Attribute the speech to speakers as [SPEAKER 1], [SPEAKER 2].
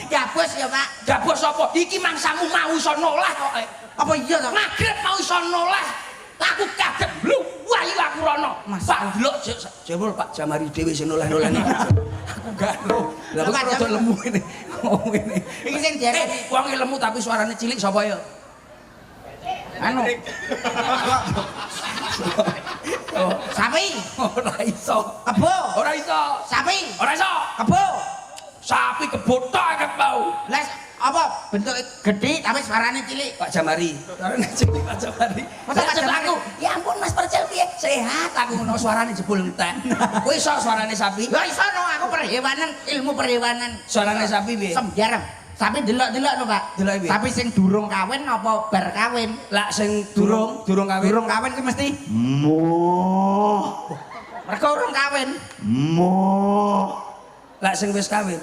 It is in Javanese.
[SPEAKER 1] Gabus ya, Pak.
[SPEAKER 2] Gabus apa? Iki mangsamu mau iso noleh kok.
[SPEAKER 1] Apa iya to?
[SPEAKER 2] Magrib mau iso noleh. Aku kaget luwah iki aku rono. Pak delok jebul Pak Jamari dhewe sing noleh-noleh iki. Aku gak ero. Lah kok rada lemu ini. Ngomong ini.
[SPEAKER 1] Iki sing diarani
[SPEAKER 2] wong lemu tapi suarane cilik sapa ya?
[SPEAKER 1] Anu.
[SPEAKER 2] Oh,
[SPEAKER 1] Sapi.
[SPEAKER 2] ora iso.
[SPEAKER 1] Kebo.
[SPEAKER 2] Ora iso.
[SPEAKER 1] Sapi.
[SPEAKER 2] Ora iso.
[SPEAKER 1] Kebo.
[SPEAKER 2] Sapi kebotok akeh mau.
[SPEAKER 1] Les apa bentuk gede tapi suarane cilik.
[SPEAKER 2] Pak Jamari. Suarane cilik Pak Jamari.
[SPEAKER 1] Masa Pak Jamari?
[SPEAKER 2] Aku, ya ampun Mas Percel piye? Sehat aku ngono suarane jebul entek. Kowe iso suarane sapi?
[SPEAKER 1] Ya iso no aku perhewanan, ilmu perhewanan.
[SPEAKER 2] Suarane sapi piye?
[SPEAKER 1] Sembarang. Sapi delok-delok lho, Pak.
[SPEAKER 2] Delok piye?
[SPEAKER 1] Sapi sing durung kawin apa bar kawin?
[SPEAKER 2] Lah sing durung kawin.
[SPEAKER 1] Durung kawin ki mesti mergo urung kawin.
[SPEAKER 2] Lah sing wis kawin.